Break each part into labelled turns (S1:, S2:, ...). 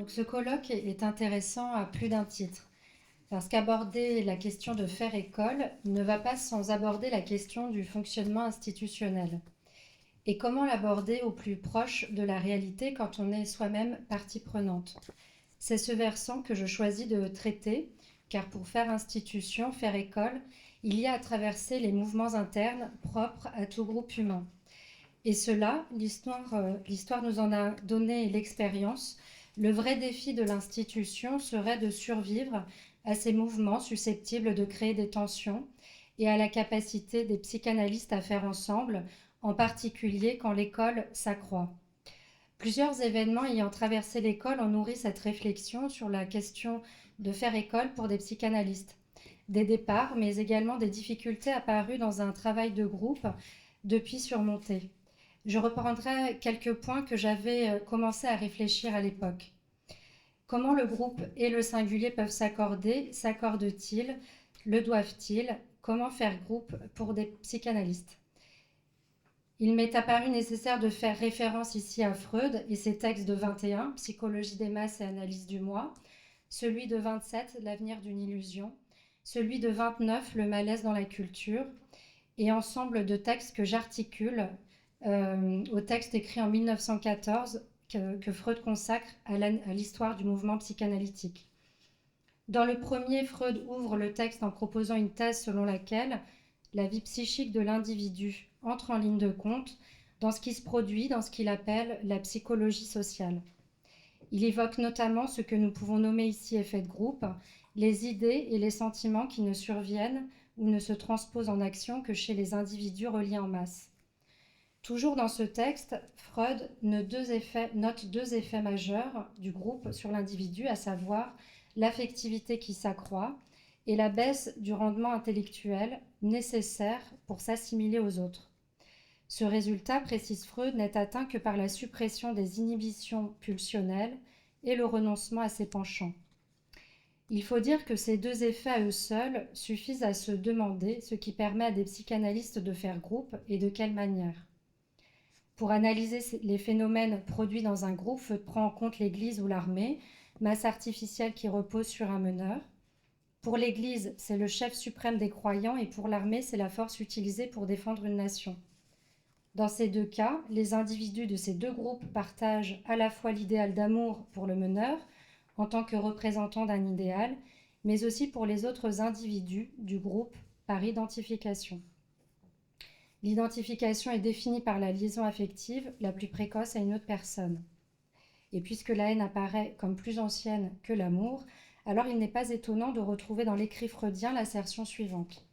S1: Donc ce colloque est intéressant à plus d'un titre, parce qu'aborder la question de faire école ne va pas sans aborder la question du fonctionnement institutionnel. Et comment l'aborder au plus proche de la réalité quand on est soi-même partie prenante. C'est ce versant que je choisis de traiter, car pour faire institution, faire école, il y a à traverser les mouvements internes propres à tout groupe humain. Et cela, l'histoire nous en a donné l'expérience. Le vrai défi de l'institution serait de survivre à ces mouvements susceptibles de créer des tensions et à la capacité des psychanalystes à faire ensemble, en particulier quand l'école s'accroît. Plusieurs événements ayant traversé l'école ont nourri cette réflexion sur la question de faire école pour des psychanalystes. Des départs, mais également des difficultés apparues dans un travail de groupe depuis surmonté. Je reprendrai quelques points que j'avais commencé à réfléchir à l'époque. Comment le groupe et le singulier peuvent s'accorder? S'accordent-ils? Le doivent-ils? Comment faire groupe pour des psychanalystes? Il m'est apparu nécessaire de faire référence ici à Freud et ses textes de 21, Psychologie des masses et analyse du moi, celui de 27, L'avenir d'une illusion, celui de 29, Le malaise dans la culture, et ensemble de textes que j'articule au texte écrit en 1914 que Freud consacre à l'histoire du mouvement psychanalytique. Dans le premier, Freud ouvre le texte en proposant une thèse selon laquelle la vie psychique de l'individu entre en ligne de compte dans ce qui se produit dans ce qu'il appelle la psychologie sociale. Il évoque notamment ce que nous pouvons nommer ici effet de groupe, les idées et les sentiments qui ne surviennent ou ne se transposent en action que chez les individus reliés en masse. Toujours dans ce texte, Freud note deux effets majeurs du groupe sur l'individu, à savoir l'affectivité qui s'accroît et la baisse du rendement intellectuel nécessaire pour s'assimiler aux autres. Ce résultat, précise Freud, n'est atteint que par la suppression des inhibitions pulsionnelles et le renoncement à ses penchants. Il faut dire que ces deux effets à eux seuls suffisent à se demander ce qui permet à des psychanalystes de faire groupe et de quelle manière. Pour analyser les phénomènes produits dans un groupe, Freud prend en compte l'Église ou l'armée, masse artificielle qui repose sur un meneur. Pour l'Église, c'est le chef suprême des croyants et pour l'armée, c'est la force utilisée pour défendre une nation. Dans ces deux cas, les individus de ces deux groupes partagent à la fois l'idéal d'amour pour le meneur, en tant que représentant d'un idéal, mais aussi pour les autres individus du groupe par identification. L'identification est définie par la liaison affective la plus précoce à une autre personne. Et puisque la haine apparaît comme plus ancienne que l'amour, alors il n'est pas étonnant de retrouver dans l'écrit freudien l'assertion suivante.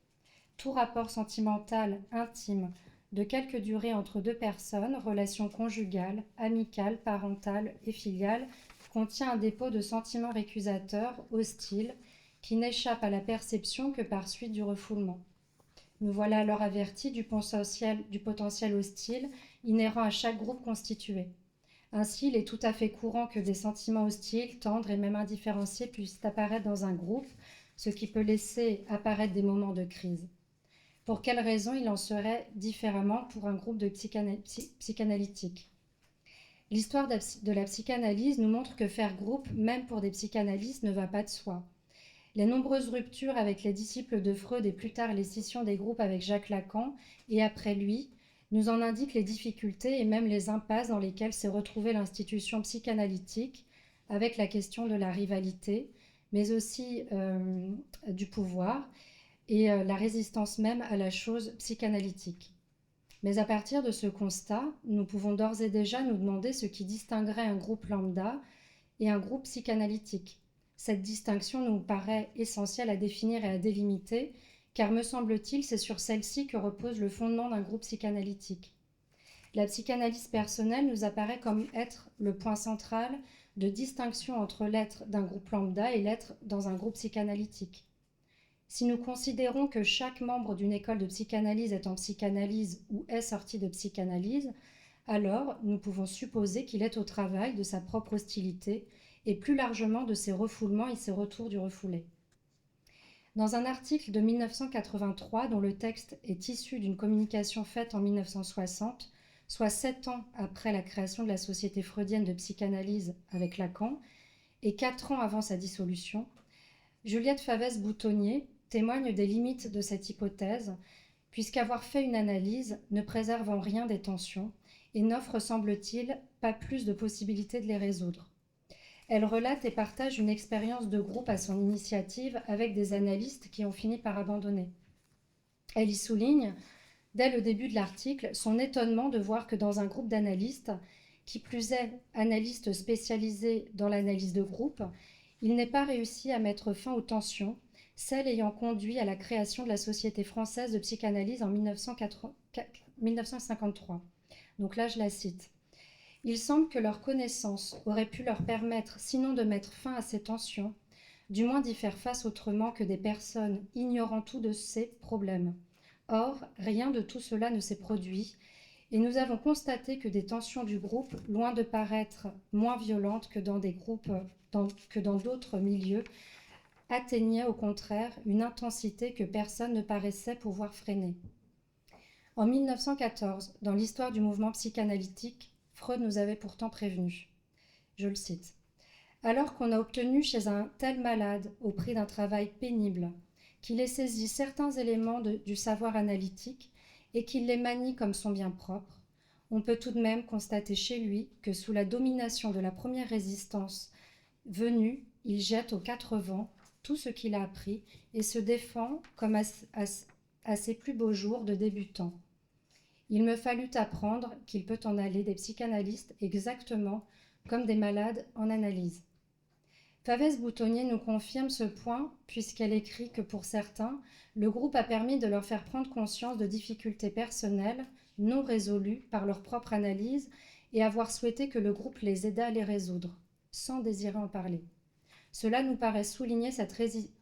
S1: Tout rapport sentimental intime de quelque durée entre deux personnes, relations conjugales, amicales, parentales et filiales, contient un dépôt de sentiments récusateurs, hostiles, qui n'échappe à la perception que par suite du refoulement. Nous voilà alors avertis du potentiel hostile inhérent à chaque groupe constitué. Ainsi, il est tout à fait courant que des sentiments hostiles, tendres et même indifférenciés puissent apparaître dans un groupe, ce qui peut laisser apparaître des moments de crise. Pour quelles raisons il en serait différemment pour un groupe de psychanalytiques? L'histoire de la psychanalyse nous montre que faire groupe, même pour des psychanalystes, ne va pas de soi. Les nombreuses ruptures avec les disciples de Freud et plus tard les scissions des groupes avec Jacques Lacan et après lui nous en indiquent les difficultés et même les impasses dans lesquelles s'est retrouvée l'institution psychanalytique avec la question de la rivalité, mais aussi du pouvoir et la résistance même à la chose psychanalytique. Mais à partir de ce constat, nous pouvons d'ores et déjà nous demander ce qui distinguerait un groupe lambda et un groupe psychanalytique. Cette distinction nous paraît essentielle à définir et à délimiter, car me semble-t-il, c'est sur celle-ci que repose le fondement d'un groupe psychanalytique. La psychanalyse personnelle nous apparaît comme être le point central de distinction entre l'être d'un groupe lambda et l'être dans un groupe psychanalytique. Si nous considérons que chaque membre d'une école de psychanalyse est en psychanalyse ou est sorti de psychanalyse, alors nous pouvons supposer qu'il est au travail de sa propre hostilité et plus largement de ses refoulements et ses retours du refoulé. Dans un article de 1983 dont le texte est issu d'une communication faite en 1960, soit 7 ans après la création de la Société freudienne de psychanalyse avec Lacan, et 4 ans avant sa dissolution, Juliette Favès-Boutonnier témoigne des limites de cette hypothèse, puisqu'avoir fait une analyse ne préserve en rien des tensions et n'offre, semble-t-il, pas plus de possibilités de les résoudre. Elle relate et partage une expérience de groupe à son initiative avec des analystes qui ont fini par abandonner. Elle y souligne, dès le début de l'article, son étonnement de voir que dans un groupe d'analystes, qui plus est analystes spécialisés dans l'analyse de groupe, il n'est pas réussi à mettre fin aux tensions, celles ayant conduit à la création de la Société française de psychanalyse en 1953. Donc là, je la cite. Il semble que leur connaissance aurait pu leur permettre, sinon de mettre fin à ces tensions, du moins d'y faire face autrement que des personnes ignorant tout de ces problèmes. Or, rien de tout cela ne s'est produit, et nous avons constaté que des tensions du groupe, loin de paraître moins violentes que dans d'autres milieux, atteignaient au contraire une intensité que personne ne paraissait pouvoir freiner. En 1914, dans l'histoire du mouvement psychanalytique, Freud nous avait pourtant prévenu. Je le cite. Alors qu'on a obtenu chez un tel malade, au prix d'un travail pénible, qu'il ait saisi certains éléments du savoir analytique et qu'il les manie comme son bien propre, on peut tout de même constater chez lui que sous la domination de la première résistance venue, il jette aux 4 vents tout ce qu'il a appris et se défend comme à ses plus beaux jours de débutant. Il me fallut apprendre qu'il peut en aller des psychanalystes exactement comme des malades en analyse. Favès-Boutonnier nous confirme ce point puisqu'elle écrit que pour certains, le groupe a permis de leur faire prendre conscience de difficultés personnelles non résolues par leur propre analyse et avoir souhaité que le groupe les aidât à les résoudre, sans désirer en parler. Cela nous paraît souligner cette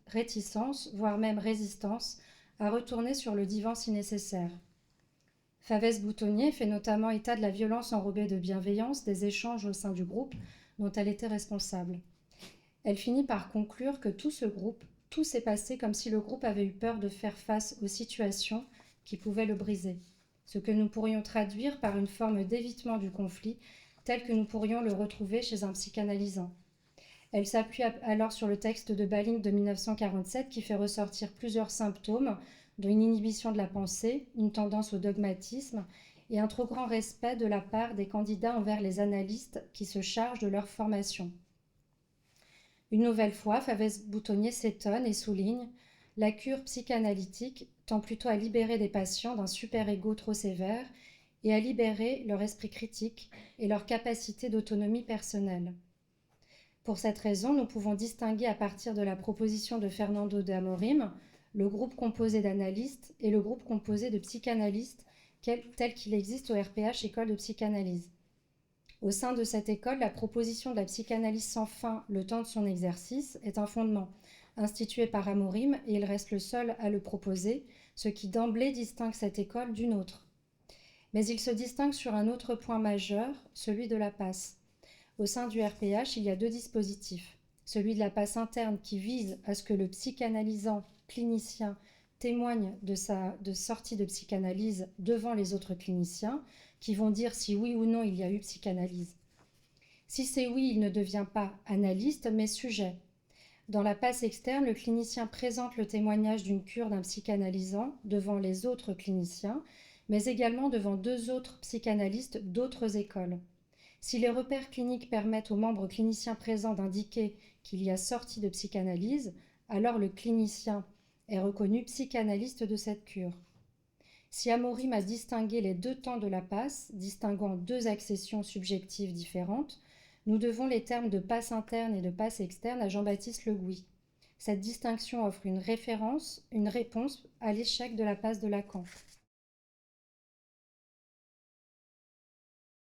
S1: réticence, voire même résistance, à retourner sur le divan si nécessaire. Favès-Boutonnier fait notamment état de la violence enrobée de bienveillance des échanges au sein du groupe dont elle était responsable. Elle finit par conclure que tout s'est passé comme si le groupe avait eu peur de faire face aux situations qui pouvaient le briser, ce que nous pourrions traduire par une forme d'évitement du conflit tel que nous pourrions le retrouver chez un psychanalysant. Elle s'appuie alors sur le texte de Balint de 1947 qui fait ressortir plusieurs symptômes, dont une inhibition de la pensée, une tendance au dogmatisme et un trop grand respect de la part des candidats envers les analystes qui se chargent de leur formation. Une nouvelle fois, Favès-Boutonnier s'étonne et souligne « La cure psychanalytique tend plutôt à libérer des patients d'un super-ego trop sévère et à libérer leur esprit critique et leur capacité d'autonomie personnelle. » Pour cette raison, nous pouvons distinguer à partir de la proposition de Fernando de Amorim le groupe composé d'analystes et le groupe composé de psychanalystes tel qu'il existe au RPH, École de psychanalyse. Au sein de cette école, la proposition de la psychanalyse sans fin le temps de son exercice est un fondement institué par Amorim et il reste le seul à le proposer, ce qui d'emblée distingue cette école d'une autre. Mais il se distingue sur un autre point majeur, celui de la passe. Au sein du RPH, il y a 2 dispositifs. Celui de la passe interne qui vise à ce que le psychanalysant clinicien témoigne de sa sortie de psychanalyse devant les autres cliniciens, qui vont dire si oui ou non il y a eu psychanalyse. Si c'est oui, il ne devient pas analyste, mais sujet. Dans la passe externe, le clinicien présente le témoignage d'une cure d'un psychanalysant devant les autres cliniciens, mais également devant 2 autres psychanalystes d'autres écoles. Si les repères cliniques permettent aux membres cliniciens présents d'indiquer qu'il y a sortie de psychanalyse, alors le clinicien est reconnu psychanalyste de cette cure. Si Amorim a distingué les 2 temps de la passe, distinguant 2 accessions subjectives différentes, nous devons les termes de passe interne et de passe externe à Jean-Baptiste Le Gouy. Cette distinction offre une réponse à l'échec de la passe de Lacan.